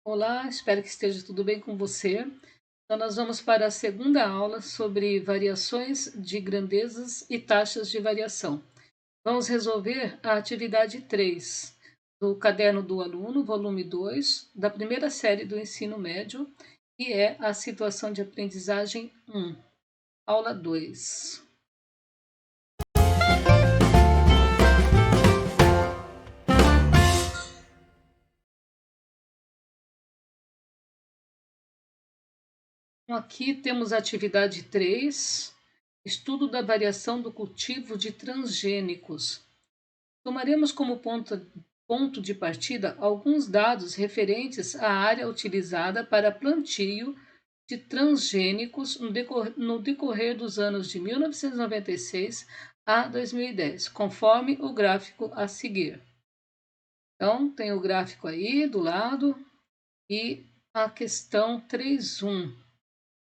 Olá, espero que esteja tudo bem com você. Então, nós vamos para a segunda aula sobre variações de grandezas e taxas de variação. Vamos resolver a atividade 3 do Caderno do Aluno, volume 2, da primeira série do ensino médio, que é a situação de aprendizagem 1, aula 2. Aqui temos a atividade 3, estudo da variação do cultivo de transgênicos. Tomaremos como ponto de partida alguns dados referentes à área utilizada para plantio de transgênicos no decorrer dos anos de 1996 a 2010, conforme o gráfico a seguir. Então, tem o gráfico aí do lado e a questão 3.1.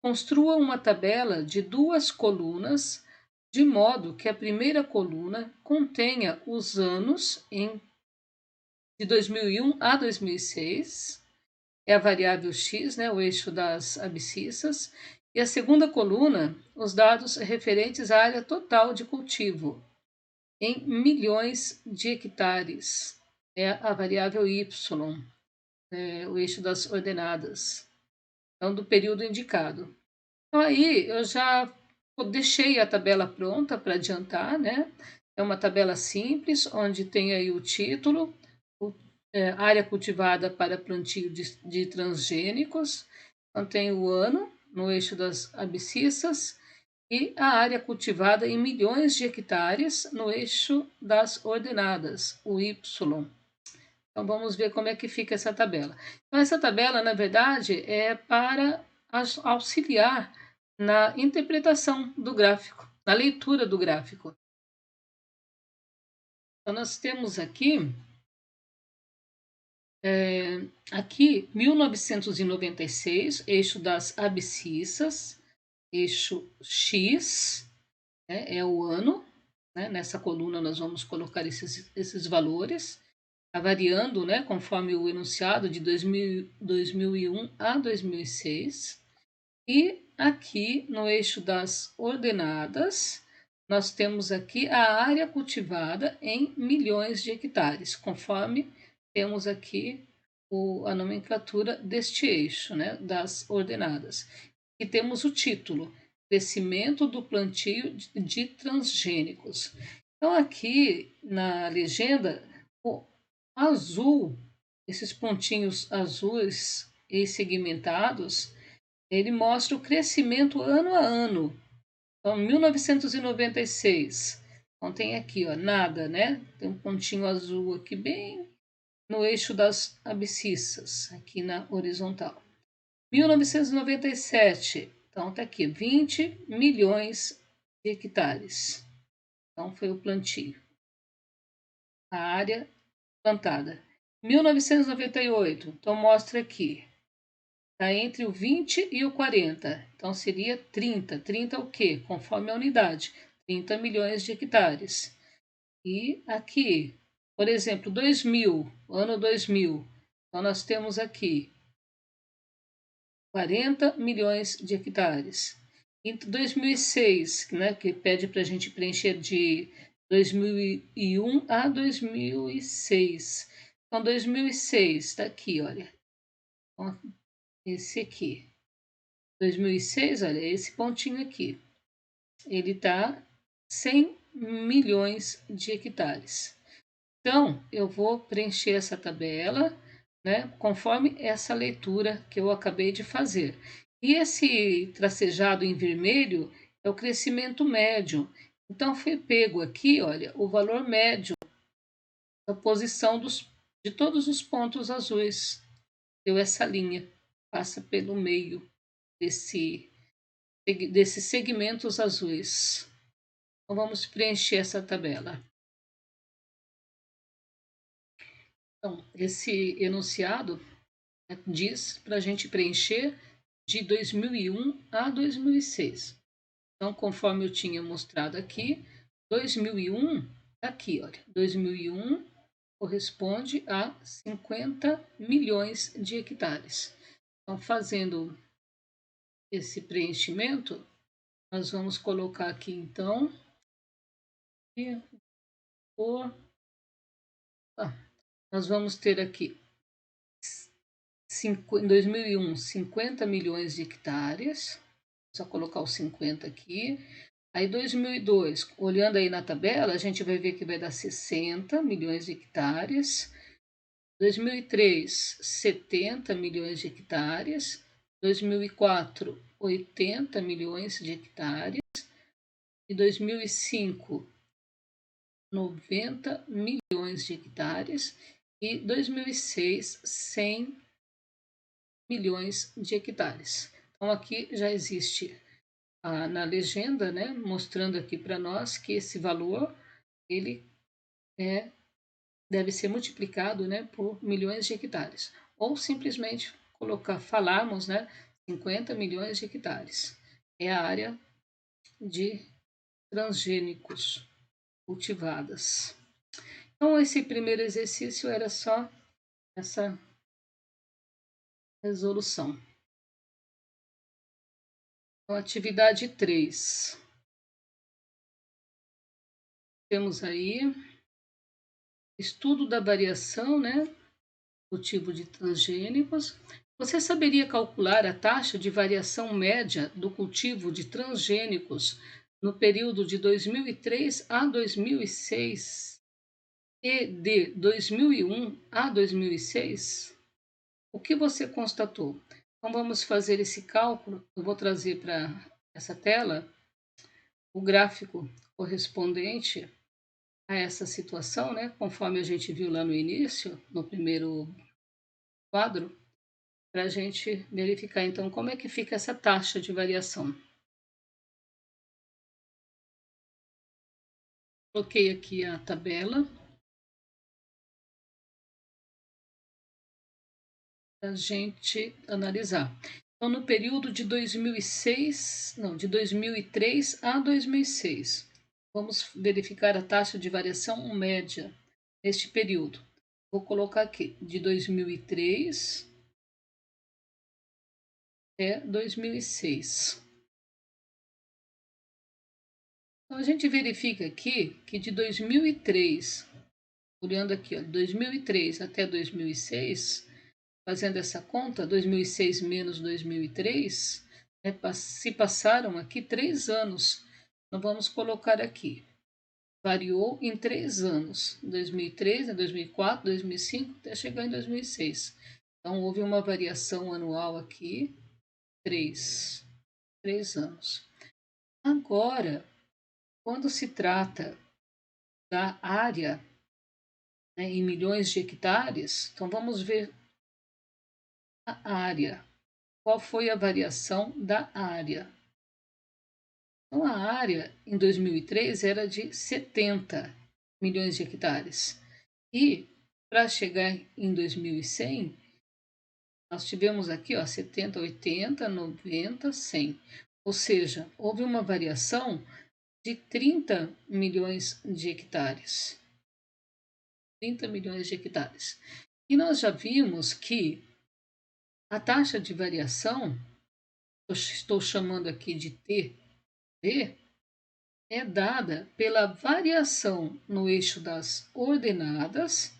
Construa uma tabela de duas colunas de modo que a primeira coluna contenha os anos de 2001 a 2006, é a variável x, né, o eixo das abscissas, e a segunda coluna, os dados referentes à área total de cultivo, em milhões de hectares, é a variável y, o eixo das ordenadas, então do período indicado. Então aí eu já deixei a tabela pronta para adiantar, né? É uma tabela simples, onde tem aí o título, área cultivada para plantio de transgênicos, então tem o ano no eixo das abscissas e a área cultivada em milhões de hectares no eixo das ordenadas, o Y. Então vamos ver como é que fica essa tabela. Então essa tabela, na verdade, é para auxiliar na interpretação do gráfico, na leitura do gráfico. Então nós temos aqui, aqui 1996, eixo das abscissas, eixo X, né, é o ano, né, nessa coluna nós vamos colocar esses valores, tá variando, né, conforme o enunciado de 2001 a 2006. E aqui no eixo das ordenadas, nós temos aqui a área cultivada em milhões de hectares, conforme temos aqui a nomenclatura deste eixo, né, das ordenadas. E temos o título, Crescimento do plantio de transgênicos. Então, aqui na legenda, o azul, esses pontinhos azuis e segmentados, ele mostra o crescimento ano a ano. Então, 1996, então tem aqui, ó, nada, né? Tem um pontinho azul aqui bem no eixo das abscissas, aqui na horizontal. 1997, então tá aqui, 20 milhões de hectares. Então foi o plantio, a área plantada. 1998, então mostra aqui, está entre o 20 e o 40, então seria 30. 30 o quê? Conforme a unidade, 30 milhões de hectares. E aqui, por exemplo, 2000, ano 2000, então nós temos aqui 40 milhões de hectares. Em 2006, né, que pede para a gente preencher de 2001 a 2006. Então, 2006, está aqui, olha. Esse aqui. 2006, olha, esse pontinho aqui. Ele está 100 milhões de hectares. Então, eu vou preencher essa tabela, né, conforme essa leitura que eu acabei de fazer. E esse tracejado em vermelho é o crescimento médio. Então, foi pego aqui, olha, o valor médio da posição de todos os pontos azuis. Deu essa linha, passa pelo meio desses segmentos azuis. Então, vamos preencher essa tabela. Então, esse enunciado, né, diz para a gente preencher de 2001 a 2006. Então, conforme eu tinha mostrado aqui, 2001, aqui, olha, 2001 corresponde a 50 milhões de hectares. Então, fazendo esse preenchimento, nós vamos colocar aqui, então, por, nós vamos ter aqui, em 2001, 50 milhões de hectares, só colocar os 50 aqui. Aí 2002, olhando aí na tabela, a gente vai ver que vai dar 60 milhões de hectares. 2003, 70 milhões de hectares. 2004, 80 milhões de hectares. E 2005, 90 milhões de hectares. E 2006, 100 milhões de hectares. Então aqui já existe na legenda, né, mostrando aqui para nós que esse valor ele deve ser multiplicado, né, por milhões de hectares, ou simplesmente falarmos, né, 50 milhões de hectares. É a área de transgênicos cultivadas. Então esse primeiro exercício era só essa resolução. Então, atividade 3. Temos aí estudo da variação, né, cultivo de transgênicos. Você saberia calcular a taxa de variação média do cultivo de transgênicos no período de 2003 a 2006 e de 2001 a 2006? O que você constatou? Então vamos fazer esse cálculo. Eu vou trazer para essa tela o gráfico correspondente a essa situação, né? Conforme a gente viu lá no início, no primeiro quadro, para a gente verificar então como é que fica essa taxa de variação. Coloquei aqui a tabela para a gente analisar. Então, no período de 2003 a 2006, vamos verificar a taxa de variação média neste período. Vou colocar aqui de 2003 até 2006. Então, a gente verifica aqui que de 2003, olhando aqui, ó, 2003 até 2006, fazendo essa conta, 2006 menos 2003, se passaram aqui 3 anos. Então, vamos colocar aqui. Variou em 3 anos, 2003, 2004, 2005, até chegar em 2006. Então, houve uma variação anual aqui, 3 anos. Agora, quando se trata da área, né, em milhões de hectares, então vamos ver a área. Qual foi a variação da área? Então, a área em 2003 era de 70 milhões de hectares. E para chegar em 2100, nós tivemos aqui, ó, 70, 80, 90, 100. Ou seja, houve uma variação de 30 milhões de hectares. 30 milhões de hectares. E nós já vimos que a taxa de variação, eu estou chamando aqui de TD, é dada pela variação no eixo das ordenadas,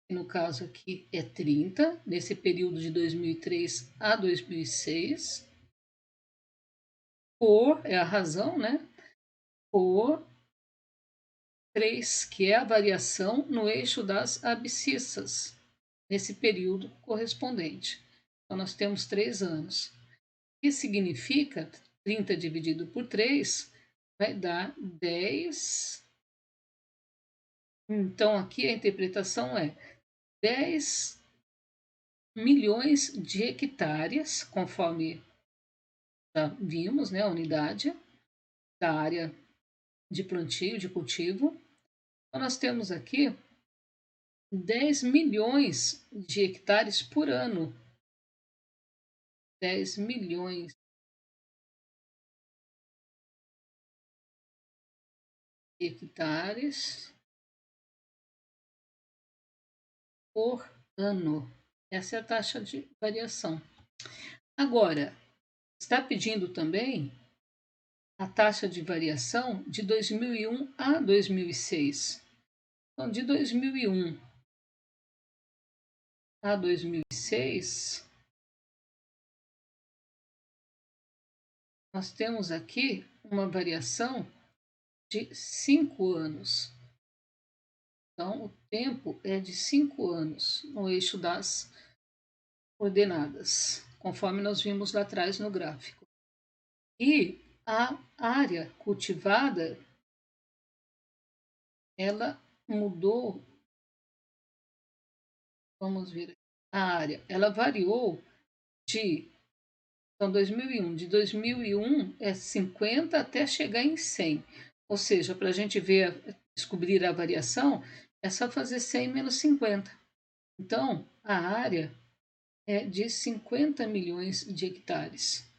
que no caso aqui é 30, nesse período de 2003 a 2006, é a razão, né? Por 3, que é a variação no eixo das abscissas, nesse período correspondente. Então, nós temos 3 anos. O que significa 30 dividido por 3 vai dar 10. Então, aqui a interpretação é 10 milhões de hectares, conforme já vimos, né, a unidade da área de plantio, de cultivo. Então, nós temos aqui 10 milhões de hectares por ano. 10 milhões de hectares por ano. Essa é a taxa de variação. Agora, está pedindo também a taxa de variação de 2001 a 2006. Então, de 2001 a 2006, nós temos aqui uma variação de 5 anos. Então, o tempo é de 5 anos no eixo das ordenadas, conforme nós vimos lá atrás no gráfico. E a área cultivada, ela mudou, vamos ver, a área, ela variou de, então 2001, de 2001 é 50 até chegar em 100. Ou seja, para a gente ver, descobrir a variação, é só fazer 100 menos 50. Então, a área é de 50 milhões de hectares.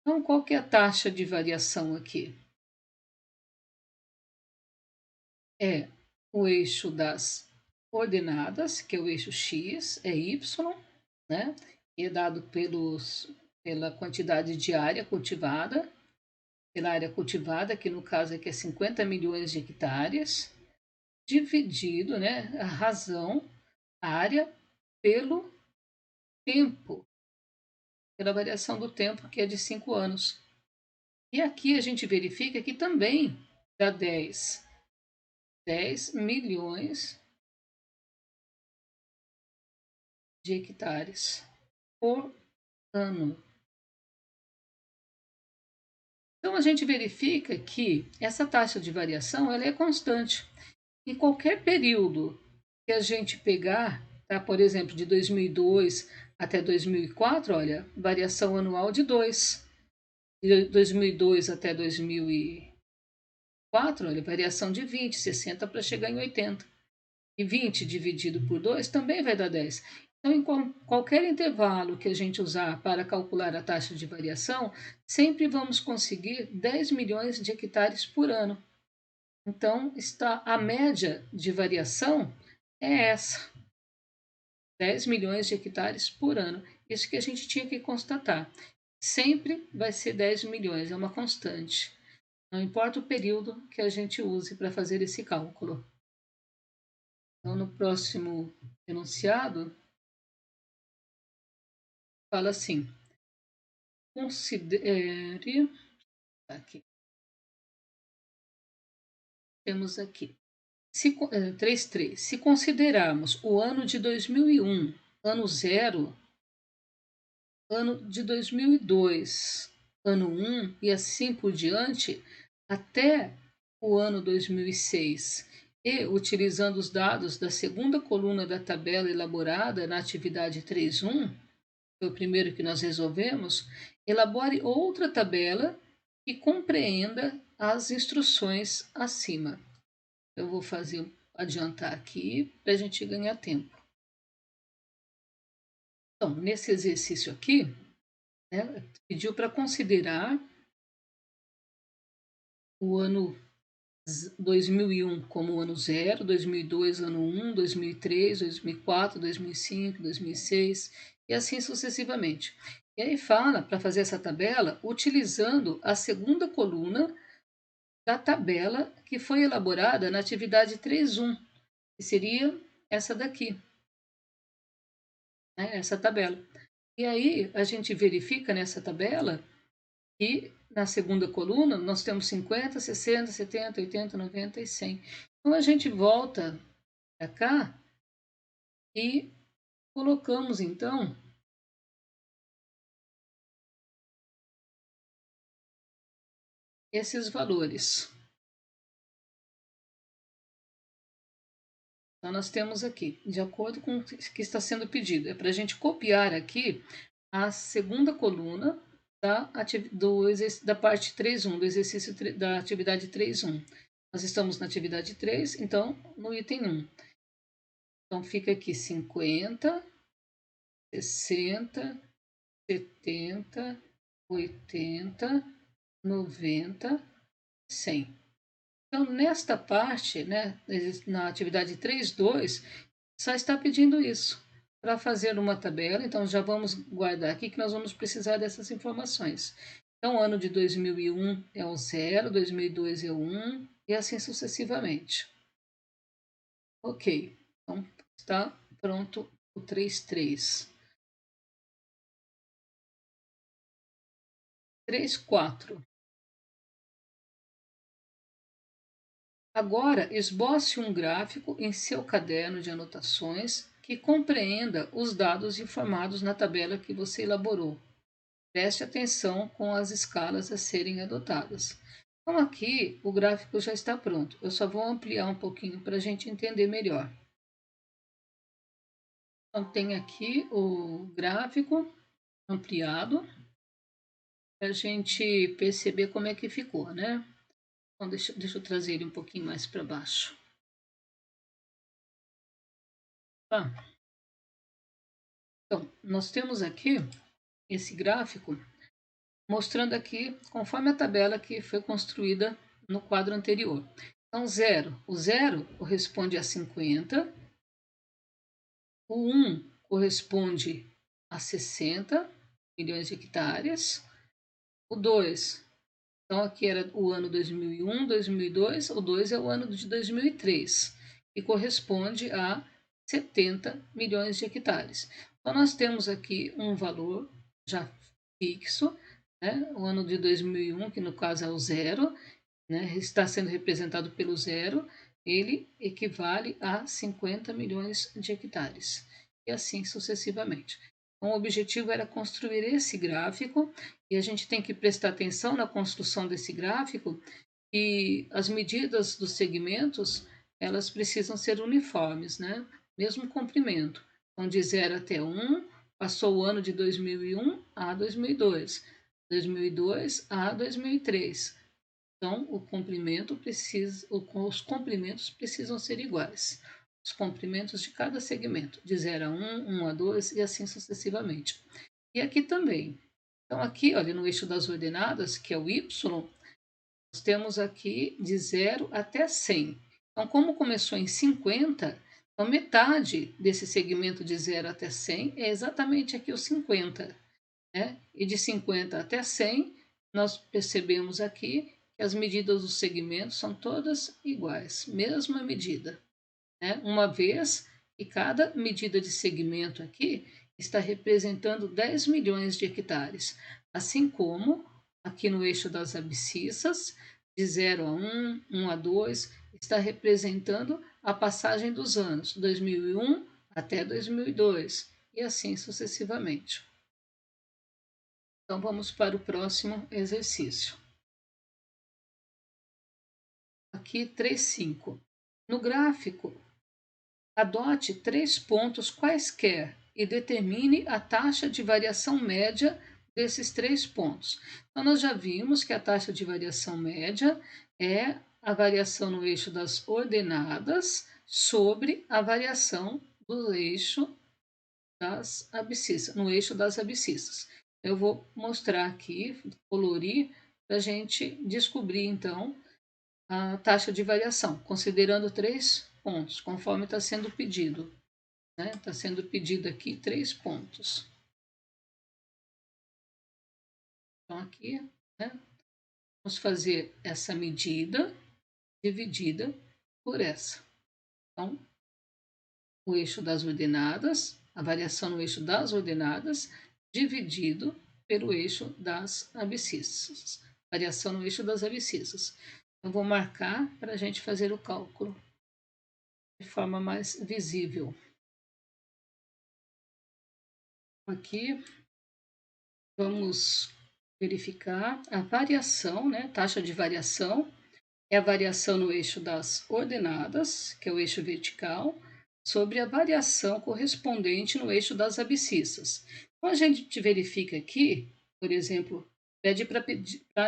Então, qual que é a taxa de variação aqui? É o eixo das ordenadas, que é o eixo x, é y, né? E é dado pela quantidade de área cultivada, pela área cultivada, que no caso aqui é 50 milhões de hectares, dividido, né, a razão, a área, pelo tempo, pela variação do tempo, que é de 5 anos. E aqui a gente verifica que também dá 10 milhões de hectares por ano. Então a gente verifica que essa taxa de variação ela é constante. Em qualquer período que a gente pegar, tá? Por exemplo, de 2002 até 2004, olha, variação anual de 2. De 2002 até 2004, olha, variação de 20, 60 para chegar em 80. E 20 dividido por 2 também vai dar 10. Então, em qualquer intervalo que a gente usar para calcular a taxa de variação, sempre vamos conseguir 10 milhões de hectares por ano. Então, a média de variação é essa, 10 milhões de hectares por ano. Isso que a gente tinha que constatar. Sempre vai ser 10 milhões, é uma constante. Não importa o período que a gente use para fazer esse cálculo. Então, no próximo enunciado, fala assim: considere. Aqui. Temos aqui. 3.3. Se considerarmos o ano de 2001, ano zero, ano de 2002, ano 1 e assim por diante, até o ano 2006, e utilizando os dados da segunda coluna da tabela elaborada na atividade 3.1, foi o primeiro que nós resolvemos, elabore outra tabela que compreenda as instruções acima. Eu vou adiantar aqui para a gente ganhar tempo. Então, nesse exercício aqui, né, pediu para considerar o ano 2001 como o ano 0, 2002 ano 1, 2003, 2004, 2005, 2006 e assim sucessivamente. E aí fala para fazer essa tabela utilizando a segunda coluna da tabela que foi elaborada na atividade 3.1, que seria essa daqui, né, essa tabela. E aí a gente verifica nessa tabela que na segunda coluna nós temos 50, 60, 70, 80, 90 e 100. Então a gente volta para cá e colocamos então esses valores. Então nós temos aqui, de acordo com o que está sendo pedido, é para a gente copiar aqui a segunda coluna da parte 3.1, do exercício da atividade 3.1. Nós estamos na atividade 3, então no item 1. Então fica aqui 50, 60, 70, 80, 90, 100. Então, nesta parte, né, na atividade 3.2, Só está pedindo isso para fazer uma tabela. Então, já vamos guardar aqui que nós vamos precisar dessas informações. Então, o ano de 2001 é o 0, 2002 é o 1 e assim sucessivamente. Ok, então está pronto o 33. 34. Agora, esboce um gráfico em seu caderno de anotações que compreenda os dados informados na tabela que você elaborou. Preste atenção com as escalas a serem adotadas. Então, aqui o gráfico já está pronto. Eu só vou ampliar um pouquinho para a gente entender melhor. Então, tem aqui o gráfico ampliado para a gente perceber como é que ficou, né? Então, deixa eu trazer ele um pouquinho mais para baixo. Tá. Então, nós temos aqui esse gráfico mostrando aqui conforme a tabela que foi construída no quadro anterior. Então, o 0 corresponde a 50, o 1 corresponde a 60 milhões de hectares, o 2, então aqui era o ano 2001, 2002, o 2 é o ano de 2003, e corresponde a 70 milhões de hectares. Então, nós temos aqui um valor já fixo, né? O ano de 2001, que no caso é o 0, né? Está sendo representado pelo 0, ele equivale a 50 milhões de hectares, e assim sucessivamente. Então, o objetivo era construir esse gráfico, e a gente tem que prestar atenção na construção desse gráfico, que as medidas dos segmentos, elas precisam ser uniformes, né? Mesmo comprimento. Então, de 0 até 1, passou o ano de 2001 a 2002, 2002 a 2003. Então, os comprimentos precisam ser iguais. Os comprimentos de cada segmento, de 0 a 1, 1 a 2 e assim sucessivamente. E aqui também. Então, aqui, olha, no eixo das ordenadas, que é o Y, nós temos aqui de 0 até 100. Então, como começou em 50, então metade desse segmento de 0 até 100 é exatamente aqui o 50. Né? E de 50 até 100, nós percebemos aqui que as medidas dos segmentos são todas iguais, mesma medida, né? Uma vez que cada medida de segmento aqui está representando 10 milhões de hectares, assim como aqui no eixo das abscissas, de 0 a 1, 1 a 2, está representando a passagem dos anos, 2001 até 2002, e assim sucessivamente. Então, vamos para o próximo exercício. Aqui, 3,5. No gráfico, adote 3 pontos quaisquer e determine a taxa de variação média desses 3 pontos. Então, nós já vimos que a taxa de variação média é a variação no eixo das ordenadas sobre a variação do eixo das abscissas, no eixo das abscissas. Eu vou mostrar aqui, colorir, para a gente descobrir, então, a taxa de variação, considerando 3 pontos, conforme está sendo pedido. Está sendo pedido aqui 3 pontos. Então, aqui, né, vamos fazer essa medida dividida por essa. Então, o eixo das ordenadas, a variação no eixo das ordenadas, dividido pelo eixo das abscissas. Variação no eixo das abscissas. Eu vou marcar para a gente fazer o cálculo de forma mais visível. Aqui, vamos verificar a variação, né? Taxa de variação é a variação no eixo das ordenadas, que é o eixo vertical, sobre a variação correspondente no eixo das abscissas. Então, a gente verifica aqui, por exemplo, pede para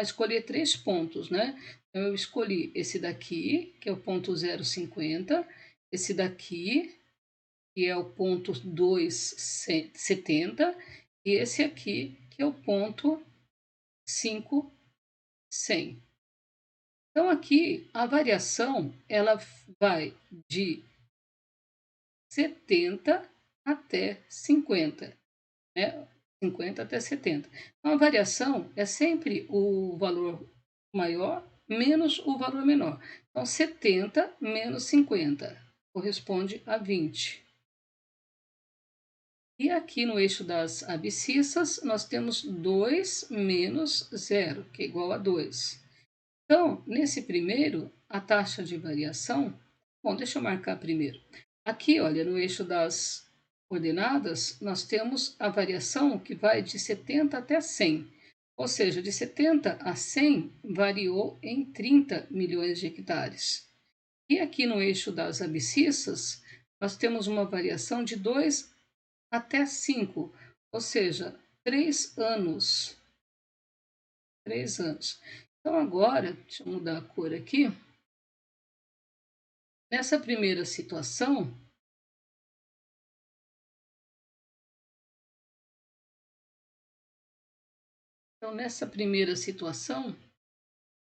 escolher 3 pontos, né? Então, eu escolhi esse daqui, que é o ponto 0,50, esse daqui, que é o ponto 2,70, e esse aqui, que é o ponto 5,100. Então, aqui, a variação, ela vai de 70 até 50, né? 50 até 70. Então, a variação é sempre o valor maior menos o valor menor. Então, 70 menos 50 corresponde a 20. E aqui no eixo das abscissas, nós temos 2 menos 0, que é igual a 2. Então, nesse primeiro, a taxa de variação... Bom, deixa eu marcar primeiro. Aqui, olha, no eixo das coordenadas, nós temos a variação que vai de 70 até 100. Ou seja, de 70 a 100 variou em 30 milhões de hectares. E aqui no eixo das abscissas, nós temos uma variação de 2 até 5, ou seja, 3 anos. 3 anos. Então, agora, deixa eu mudar a cor aqui. Nessa primeira situação,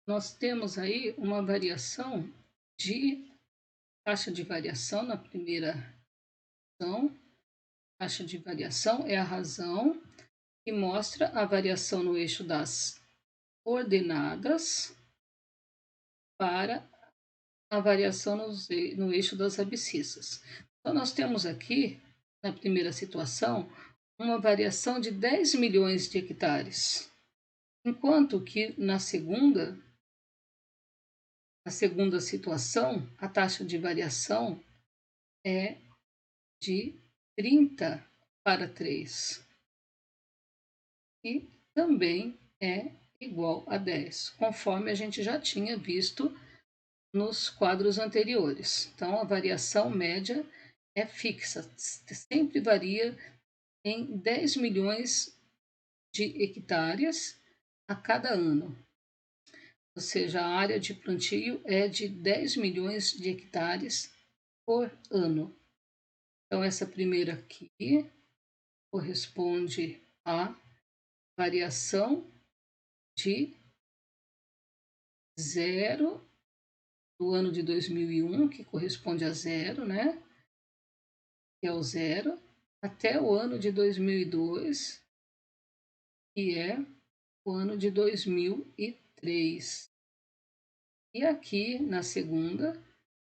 nós temos aí uma variação de taxa de variação na primeira ação. Taxa de variação é a razão que mostra a variação no eixo das coordenadas para a variação no eixo das abscissas. Então, nós temos aqui, na primeira situação, uma variação de 10 milhões de hectares, enquanto que na segunda situação, a taxa de variação é de 30 para 3 e também é igual a 10, conforme a gente já tinha visto nos quadros anteriores. Então, a variação média é fixa, sempre varia em 10 milhões de hectares a cada ano. Ou seja, a área de plantio é de 10 milhões de hectares por ano. Então, essa primeira aqui corresponde à variação de 0 do ano de 2001, que corresponde a 0, né? Que é o 0, até o ano de 2002, que é o ano de 2003. E aqui, na segunda,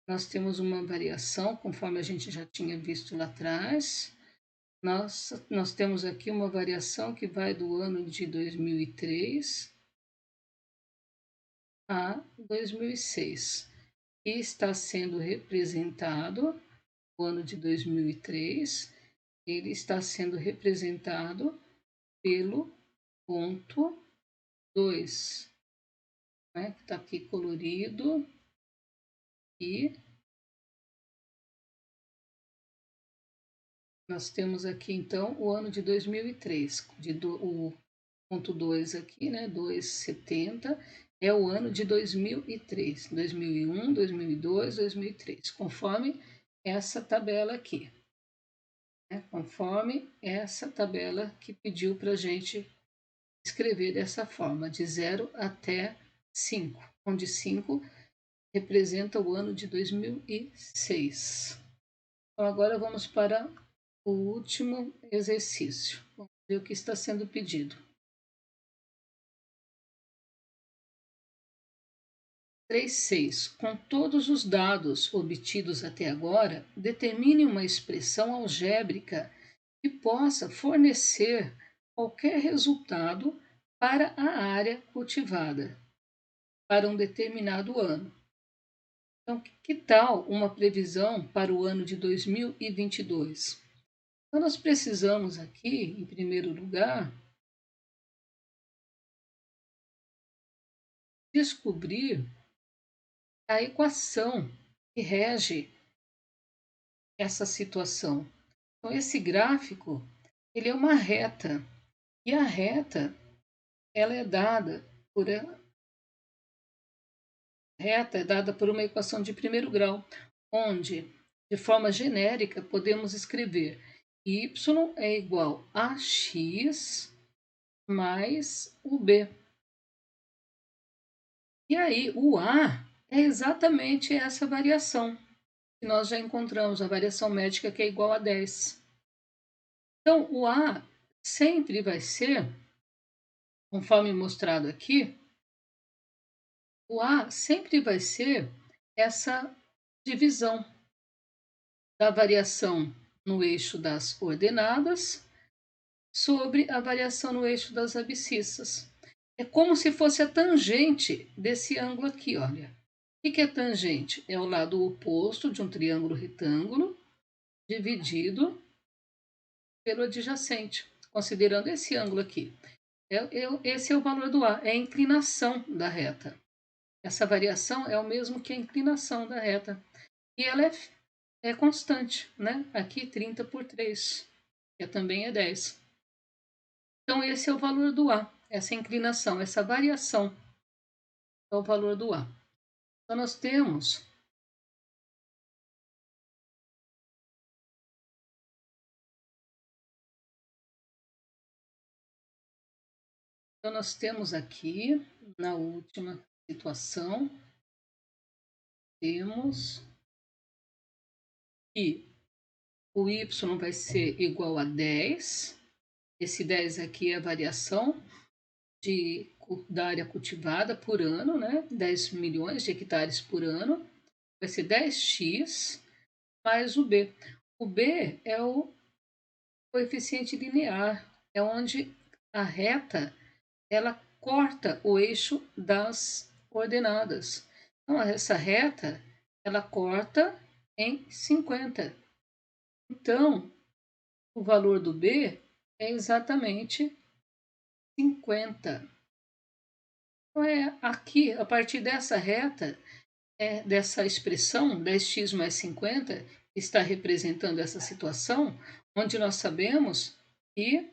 nós temos uma variação, conforme a gente já tinha visto lá atrás. Nós temos aqui uma variação que vai do ano de 2003 a 2006, e está sendo representado, o ano de 2003, ele está sendo representado pelo ponto 2, né, que está aqui colorido, e nós temos aqui então o ano de 2003, o ponto 2 aqui, né, 270, é o ano de 2003, 2001, 2002, 2003, conforme essa tabela aqui, né, conforme essa tabela que pediu para a gente escrever dessa forma, de 0 até 5, onde 5 representa o ano de 2006. Então, agora vamos para o último exercício. Vamos ver o que está sendo pedido. 3.6. Com todos os dados obtidos até agora, determine uma expressão algébrica que possa fornecer qualquer resultado para a área cultivada para um determinado ano. Então, que tal uma previsão para o ano de 2022? Então, nós precisamos aqui, em primeiro lugar, descobrir a equação que rege essa situação. Então, esse gráfico, ele é uma reta, e a reta, ela é dada por uma equação de primeiro grau, onde, de forma genérica, podemos escrever y é igual a x mais o b. E aí, o a é exatamente essa variação. E nós já encontramos a variação médica que é igual a 10. Então, o A sempre vai ser, conforme mostrado aqui, o A sempre vai ser essa divisão da variação no eixo das ordenadas sobre a variação no eixo das abscissas. É como se fosse a tangente desse ângulo aqui, olha. O que é tangente? É o lado oposto de um triângulo retângulo dividido pelo adjacente, considerando esse ângulo aqui. Esse é o valor do A, é a inclinação da reta. Essa variação é o mesmo que a inclinação da reta. E ela é constante, né? Aqui 30 por 3, que também é 10. Então, esse é o valor do A, essa inclinação, essa variação é o valor do A. Então, nós temos aqui, na última situação, temos que o y vai ser igual a 10. Esse 10 aqui é a variação da área cultivada por ano, né? 10 milhões de hectares por ano. Vai ser 10x mais o B. O B é o coeficiente linear, é onde a reta ela corta o eixo das ordenadas. Então, essa reta ela corta em 50. Então, o valor do B é exatamente 50. Então, aqui, a partir dessa reta, dessa expressão 10x mais 50, está representando essa situação, onde nós sabemos que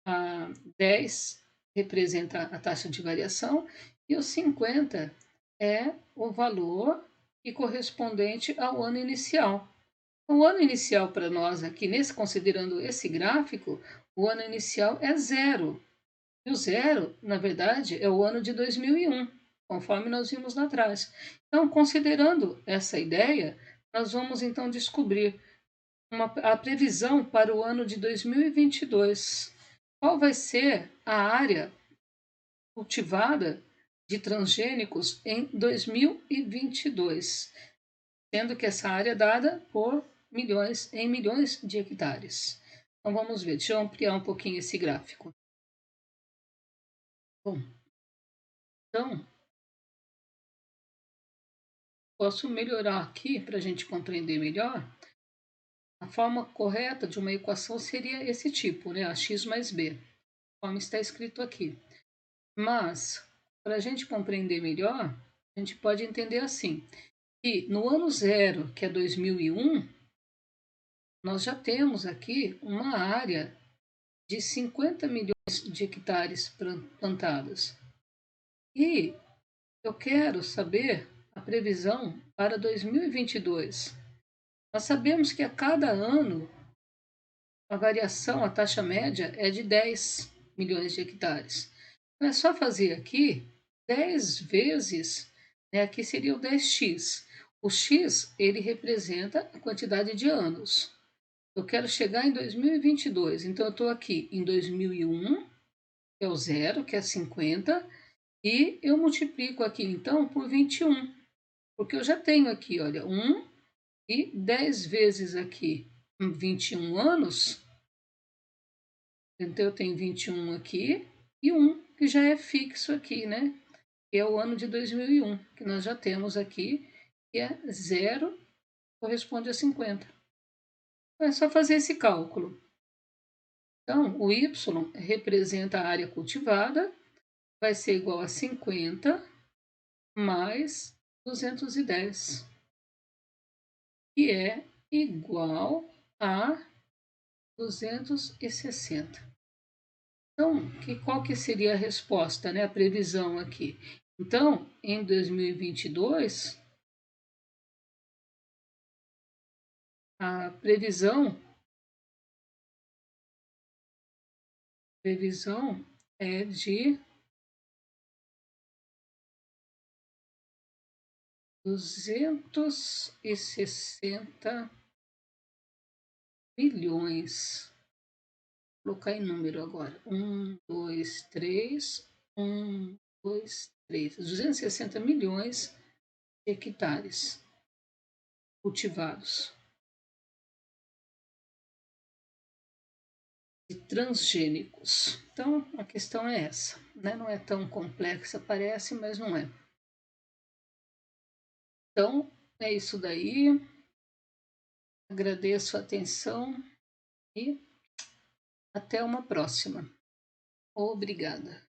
a 10 representa a taxa de variação e o 50 é o valor e correspondente ao ano inicial. O ano inicial para nós aqui, considerando esse gráfico, o ano inicial é zero. E o zero, na verdade, é o ano de 2001, conforme nós vimos lá atrás. Então, considerando essa ideia, nós vamos então descobrir a previsão para o ano de 2022. Qual vai ser a área cultivada de transgênicos em 2022, sendo que essa área é dada por milhões de hectares. Então vamos ver, deixa eu ampliar um pouquinho esse gráfico. Bom, então posso melhorar aqui para a gente compreender melhor. A forma correta de uma equação seria esse tipo, né? Ax mais b, conforme está escrito aqui. Mas, para a gente compreender melhor, a gente pode entender assim, que no ano zero, que é 2001, nós já temos aqui uma área de 50 milhões de hectares plantados. E eu quero saber a previsão para 2022. Nós sabemos que a cada ano a variação, a taxa média é de 10 milhões de hectares. Então é só fazer aqui 10 vezes, né, aqui seria o 10x. O x ele representa a quantidade de anos. Eu quero chegar em 2022, então eu estou aqui em 2001, que é o zero, que é 50, e eu multiplico aqui então por 21, porque eu já tenho aqui, olha, 1 e 10 vezes aqui 21 anos, então eu tenho 21 aqui e 1 que já é fixo aqui, né? Que é o ano de 2001, que nós já temos aqui, que é 0, corresponde a 50. Então é só fazer esse cálculo. Então, o y representa a área cultivada, vai ser igual a 50 mais 210, que é igual a 260. Então, qual que seria a resposta, né? A previsão aqui. Então, em 2022, a previsão é de 260 milhões. Vou colocar em número agora. 1, 2, 3. 1, 2, 3. 260 milhões de hectares cultivados de transgênicos. Então, a questão é essa, né? Não é tão complexa, parece, mas não é. Então, é isso daí. Agradeço a atenção e até uma próxima. Obrigada.